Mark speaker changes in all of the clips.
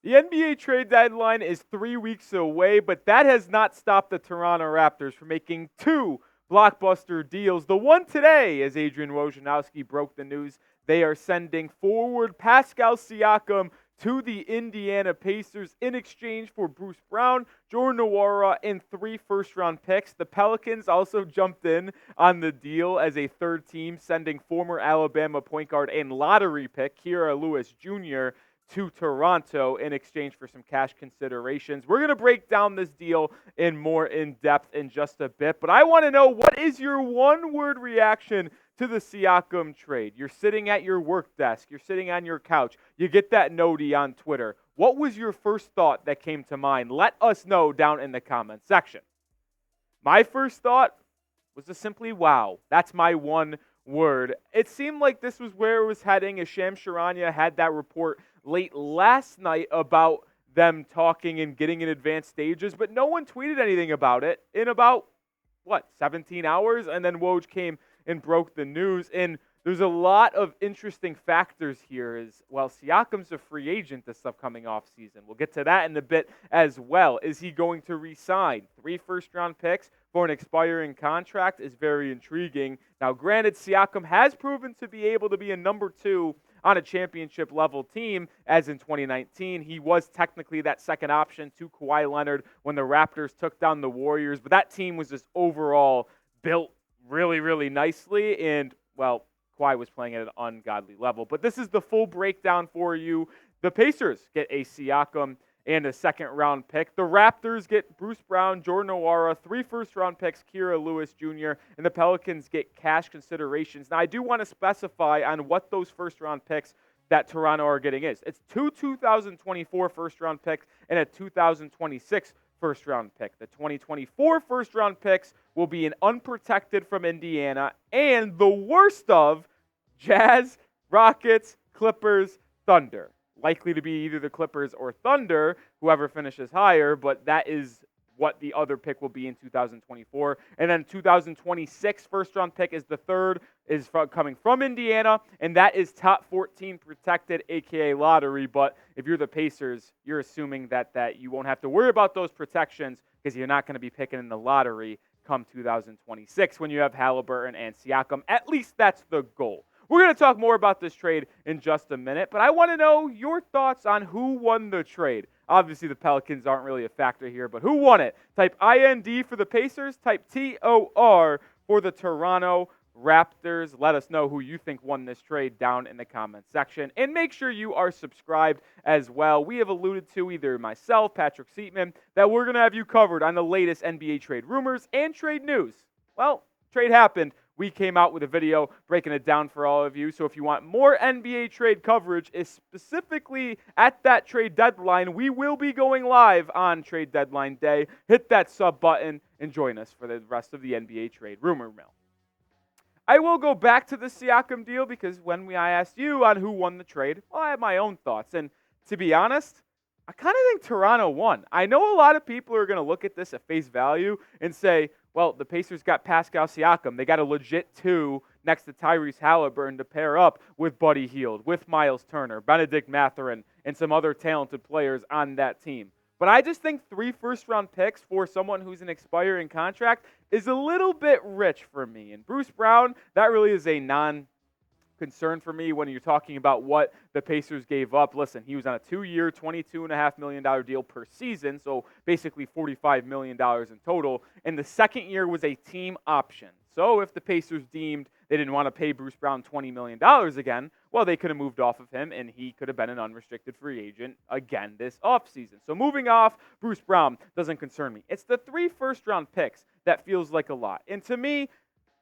Speaker 1: The NBA trade deadline is 3 weeks away, but that has not stopped the Toronto Raptors from making two blockbuster deals. The one today, as Adrian Wojnaworski broke the news, they are sending forward Pascal Siakam to the Indiana Pacers in exchange for Bruce Brown, Jordan Nwora, and 3 first-round picks. The Pelicans also jumped in on the deal as a third team, sending former Alabama point guard and lottery pick Kira Lewis Jr. to Toronto in exchange for some cash considerations. We're going to break down this deal more in depth in just a bit, but I want to know, what is your one-word reaction to the Siakam trade? You're sitting at your work desk, you're sitting on your couch, you get that noti on Twitter. What was your first thought that came to mind? Let us know down in the comments section. My first thought was just simply wow. That's my one word. It seemed like this was where it was heading, as Shams Charania had that report late last night about them talking and getting in advanced stages, but no one tweeted anything about it in about, 17 hours? And then Woj came and broke the news. And there's a lot of interesting factors here as well. Siakam's a free agent this upcoming offseason. We'll get to that in a bit as well. Is he going to re-sign? 3 first-round picks for an expiring contract is very intriguing. Now, granted, Siakam has proven to be able to be a number 2 on a championship-level team, as in 2019. He was technically that second option to Kawhi Leonard when the Raptors took down the Warriors, but that team was just overall built really, really nicely, and, well, Kawhi was playing at an ungodly level. But this is the full breakdown for you. The Pacers get a Siakam and a second-round pick. The Raptors get Bruce Brown, Jordan Nwora, 3 first-round picks, Kira Lewis Jr., and the Pelicans get cash considerations. Now, I do want to specify on what those first-round picks that Toronto are getting is. It's 2 2024 first-round picks and a 2026 first-round pick. The 2024 first-round picks will be an unprotected from Indiana and the worst of Jazz, Rockets, Clippers, Thunder. Likely to be either the Clippers or Thunder, whoever finishes higher, but that is what the other pick will be in 2024. And then 2026 first-round pick is the third, is coming from Indiana, and that is top 14 protected, a.k.a. lottery. But if you're the Pacers, you're assuming that you won't have to worry about those protections because you're not going to be picking in the lottery come 2026 when you have Haliburton and Siakam. At least that's the goal. We're going to talk more about this trade in just a minute, but I want to know your thoughts on who won the trade. Obviously, the Pelicans aren't really a factor here, but who won it? Type IND for the Pacers, type TOR for the Toronto Raptors. Let us know who you think won this trade down in the comments section. And make sure you are subscribed as well. We have alluded to, either myself, Patrick Seatman, that we're going to have you covered on the latest NBA trade rumors and trade news. Well, trade happened. We came out with a video breaking it down for all of you. So if you want more NBA trade coverage, specifically at that trade deadline, we will be going live on trade deadline day. Hit that sub button and join us for the rest of the NBA trade rumor mill. I will go back to the Siakam deal because when I asked you on who won the trade, well, I have my own thoughts. And to be honest, I kind of think Toronto won. I know a lot of people are going to look at this at face value and say, well, the Pacers got Pascal Siakam. They got a legit 2 next to Tyrese Haliburton to pair up with Buddy Hield, with Miles Turner, Benedict Mathurin, and some other talented players on that team. But I just think 3 first-round picks for someone who's an expiring contract is a little bit rich for me. And Bruce Brown, that really is a non-concern for me when you're talking about what the Pacers gave up. Listen, he was on a 2-year, $22.5 million deal per season, so basically $45 million in total. And the second year was a team option. So if the Pacers deemed they didn't want to pay Bruce Brown $20 million again, well, they could have moved off of him, and he could have been an unrestricted free agent again this offseason. So moving off Bruce Brown doesn't concern me. It's the 3 first-round picks that feels like a lot. And to me,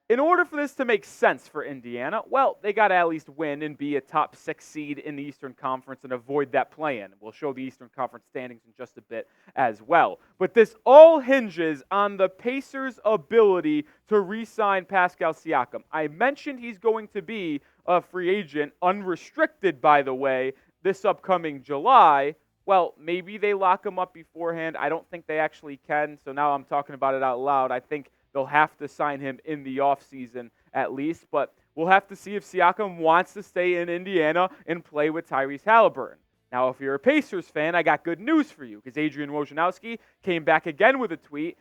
Speaker 1: in order for this to make sense for Indiana, well, they got to at least win and be a top 6 seed in the Eastern Conference and avoid that play-in. We'll show the Eastern Conference standings in just a bit as well. But this all hinges on the Pacers' ability to re-sign Pascal Siakam. I mentioned he's going to be a free agent, unrestricted, by the way, this upcoming July. Well, maybe they lock him up beforehand. I don't think they actually can, so now I'm talking about it out loud. I think they'll have to sign him in the offseason at least. But we'll have to see if Siakam wants to stay in Indiana and play with Tyrese Haliburton. Now, if you're a Pacers fan, I got good news for you because Adrian Wojnaworski came back again with a tweet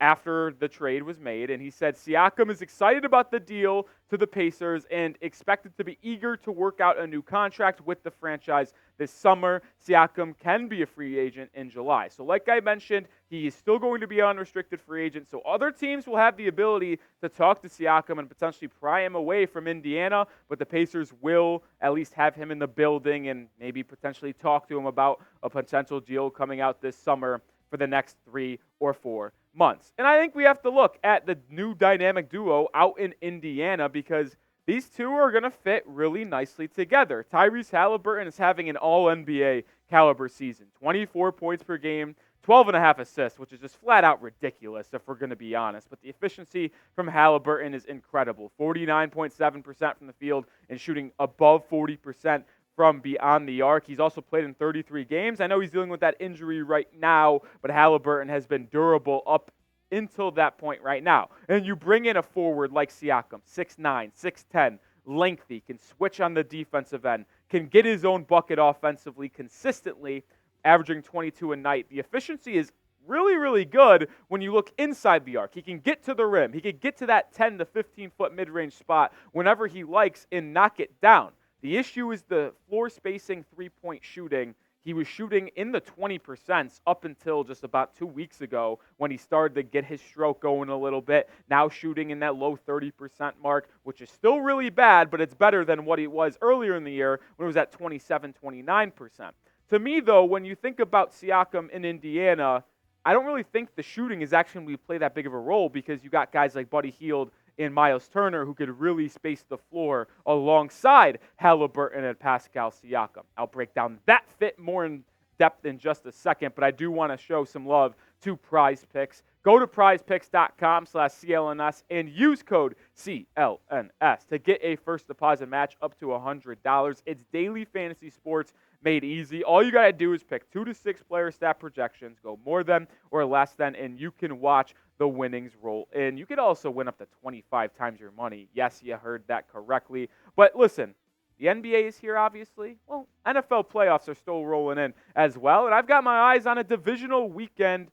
Speaker 1: after the trade was made, and he said Siakam is excited about the deal to the Pacers and expected to be eager to work out a new contract with the franchise this summer. Siakam can be a free agent in July. So like I mentioned, he is still going to be an unrestricted free agent, so other teams will have the ability to talk to Siakam and potentially pry him away from Indiana, but the Pacers will at least have him in the building and maybe potentially talk to him about a potential deal coming out this summer for the next 3 or 4 months. And I think we have to look at the new dynamic duo out in Indiana because these two are going to fit really nicely together. Tyrese Haliburton is having an all-NBA caliber season. 24 points per game, 12.5 assists, which is just flat out ridiculous if we're going to be honest. But the efficiency from Haliburton is incredible. 49.7% from the field and shooting above 40% from beyond the arc. He's also played in 33 games. I know he's dealing with that injury right now, but Haliburton has been durable up until that point right now. And you bring in a forward like Siakam, 6'9", 6'10", lengthy, can switch on the defensive end, can get his own bucket offensively consistently, averaging 22 a night. The efficiency is really, really good when you look inside the arc. He can get to the rim. He can get to that 10 to 15-foot mid-range spot whenever he likes and knock it down. The issue is the floor spacing three-point shooting. He was shooting in the 20% up until just about 2 weeks ago when he started to get his stroke going a little bit. Now shooting in that low 30% mark, which is still really bad, but it's better than what he was earlier in the year when it was at 27, 29%. To me, though, when you think about Siakam in Indiana, I don't really think the shooting is actually going to play that big of a role because you got guys like Buddy Hield and Miles Turner who could really space the floor alongside Haliburton and Pascal Siakam. I'll break down that fit more in depth in just a second, but I do want to show some love to PrizePicks. Go to prizepicks.com/CLNS and use code CLNS to get a first deposit match up to $100. It's daily fantasy sports made easy. All you got to do is pick 2 to 6 player stat projections, go more than or less than, and you can watch the winnings roll in. You could also win up to 25 times your money. Yes, you heard that correctly. But listen, the NBA is here, obviously. Well, NFL playoffs are still rolling in as well, and I've got my eyes on a divisional weekend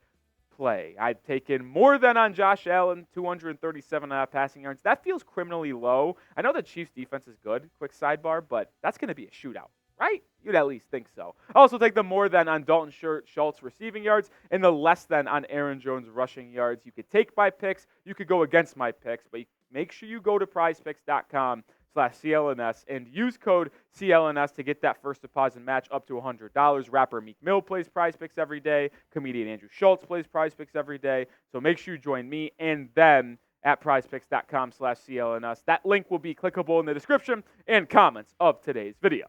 Speaker 1: play. I've taken more than on Josh Allen, 237.5 passing yards. That feels criminally low. I know the Chiefs' defense is good, quick sidebar, but that's going to be a shootout, right? You'd at least think so. I also take the more than on Dalton Schultz receiving yards and the less than on Aaron Jones rushing yards. You could take my picks. You could go against my picks, but make sure you go to prizepicks.com/CLNS and use code CLNS to get that first deposit match up to $100. Rapper Meek Mill plays PrizePicks every day. Comedian Andrew Schultz plays PrizePicks every day. So make sure you join me and them at prizepicks.com/CLNS. That link will be clickable in the description and comments of today's video.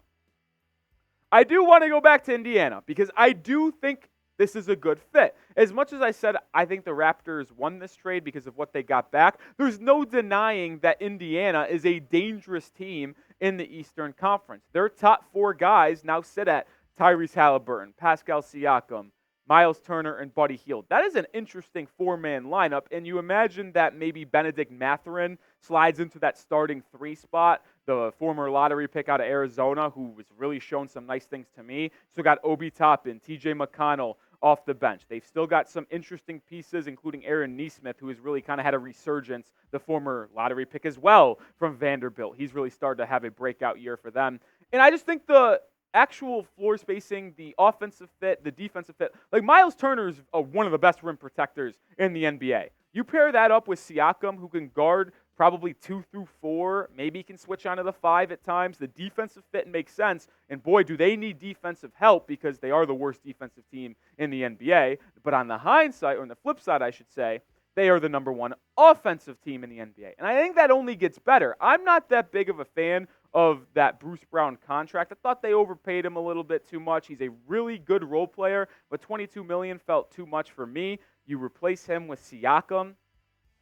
Speaker 1: I do want to go back to Indiana because I do think this is a good fit. As much as I said I think the Raptors won this trade because of what they got back, there's no denying that Indiana is a dangerous team in the Eastern Conference. Their top 4 guys now sit at Tyrese Haliburton, Pascal Siakam, Miles Turner, and Buddy Hield. That is an interesting 4-man lineup, and you imagine that maybe Benedict Mathurin slides into that starting 3 spot, the former lottery pick out of Arizona, who has really shown some nice things to me. Still got Obi Toppin, TJ McConnell off the bench. They've still got some interesting pieces, including Aaron Nesmith, who has really kind of had a resurgence, the former lottery pick as well from Vanderbilt. He's really started to have a breakout year for them. And I just think the actual floor spacing, the offensive fit, the defensive fit, like Miles Turner is one of the best rim protectors in the NBA. You pair that up with Siakam, who can guard probably 2 through 4, maybe can switch onto the 5 at times. The defensive fit makes sense, and boy, do they need defensive help because they are the worst defensive team in the NBA. But on the hindsight, or on the flip side, I should say, they are the number 1 offensive team in the NBA. And I think that only gets better. I'm not that big of a fan of that Bruce Brown contract. I thought they overpaid him a little bit too much. He's a really good role player, but $22 million felt too much for me. You replace him with Siakam.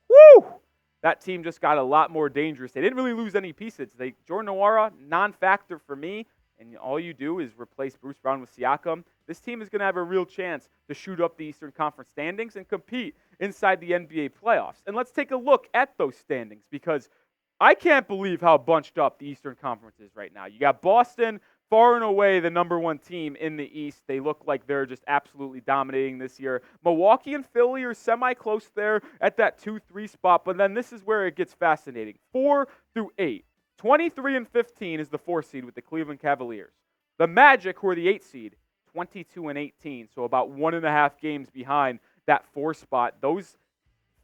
Speaker 1: Woo! That team just got a lot more dangerous. They didn't really lose any pieces. Jordan Nwora, non-factor for me, and all you do is replace Bruce Brown with Siakam. This team is going to have a real chance to shoot up the Eastern Conference standings and compete inside the NBA playoffs. And let's take a look at those standings because I can't believe how bunched up the Eastern Conference is right now. You got Boston, far and away the number one team in the East. They look like they're just absolutely dominating this year. Milwaukee and Philly are semi-close there at that 2-3 spot, but then this is where it gets fascinating. 4 through 8. 23 and 15 is the 4 seed with the Cleveland Cavaliers. The Magic, who are the 8 seed, 22 and 18, so about 1.5 games behind that 4 spot. Those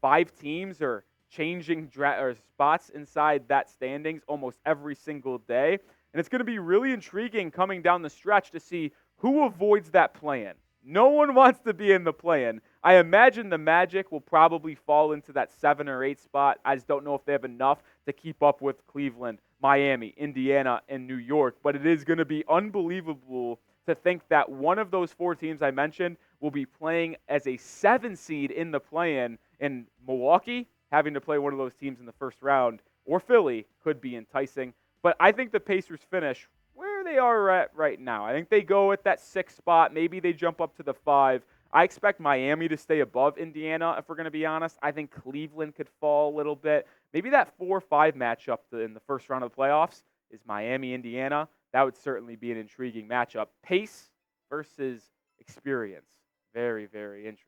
Speaker 1: 5 teams are changing spots inside that standings almost every single day. And it's going to be really intriguing coming down the stretch to see who avoids that play-in. No one wants to be in the play-in. I imagine the Magic will probably fall into that 7 or 8 spot. I just don't know if they have enough to keep up with Cleveland, Miami, Indiana, and New York. But it is going to be unbelievable to think that one of those 4 teams I mentioned will be playing as a 7 seed in the play-in, and Milwaukee having to play one of those teams in the first round, or Philly, could be enticing. But I think the Pacers finish where they are at right now. I think they go at that 6 spot. Maybe they jump up to the 5. I expect Miami to stay above Indiana, if we're going to be honest. I think Cleveland could fall a little bit. Maybe that 4-5 matchup in the first round of the playoffs is Miami-Indiana. That would certainly be an intriguing matchup. Pace versus experience. Very, very interesting.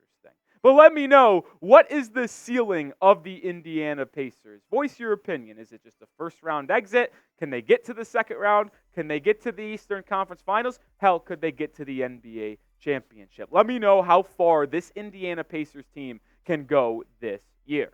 Speaker 1: But let me know, what is the ceiling of the Indiana Pacers? Voice your opinion. Is it just a first-round exit? Can they get to the second round? Can they get to the Eastern Conference Finals? Hell, could they get to the NBA Championship? Let me know how far this Indiana Pacers team can go this year.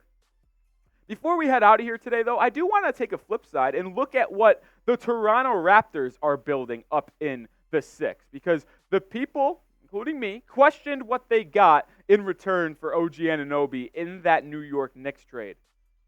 Speaker 1: Before we head out of here today, though, I do want to take a flip side and look at what the Toronto Raptors are building up in the 6, because the people, including me, questioned what they got in return for OG Anunoby in that New York Knicks trade.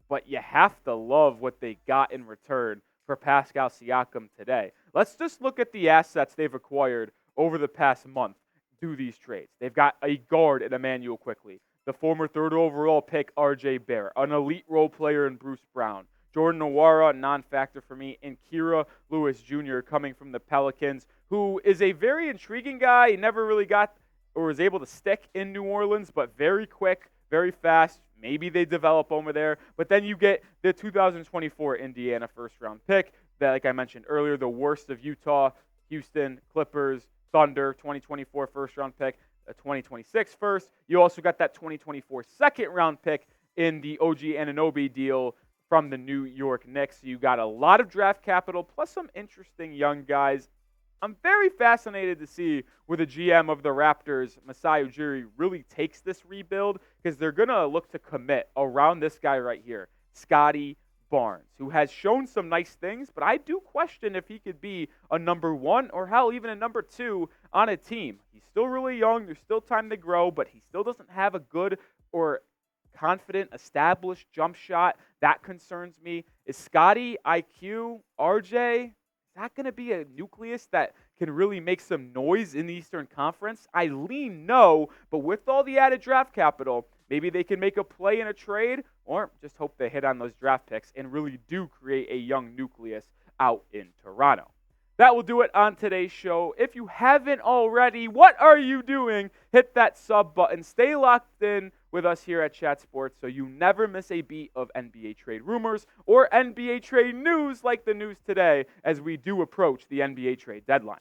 Speaker 1: But you have to love what they got in return for Pascal Siakam today. Let's just look at the assets they've acquired over the past month through these trades. They've got a guard in Emmanuel Quickley, the former 3rd overall pick RJ Barrett, an elite role player in Bruce Brown, Jordan Nwora, non-factor for me, and Kira Lewis Jr. coming from the Pelicans, who is a very intriguing guy. He never really got or was able to stick in New Orleans, but very quick, very fast. Maybe they develop over there. But then you get the 2024 Indiana first-round pick that, like I mentioned earlier, the worst of Utah, Houston, Clippers, Thunder, 2024 first-round pick, a 2026 first. You also got that 2024 second-round pick in the OG Anunoby deal from the New York Knicks. So you got a lot of draft capital plus some interesting young guys. I'm very fascinated to see where the GM of the Raptors, Masai Ujiri, really takes this rebuild, because they're going to look to commit around this guy right here, Scotty Barnes, who has shown some nice things, but I do question if he could be a number 1 or hell, even a number 2 on a team. He's still really young. There's still time to grow, but he still doesn't have a good or confident, established jump shot. That concerns me. Is Scotty, IQ, RJ, is that going to be a nucleus that can really make some noise in the Eastern Conference? I lean no, but with all the added draft capital, maybe they can make a play in a trade, or just hope they hit on those draft picks and really do create a young nucleus out in Toronto. That will do it on today's show. If you haven't already, what are you doing? Hit that sub button. Stay locked in with us here at Chat Sports so you never miss a beat of NBA trade rumors or NBA trade news like the news today as we do approach the NBA trade deadline.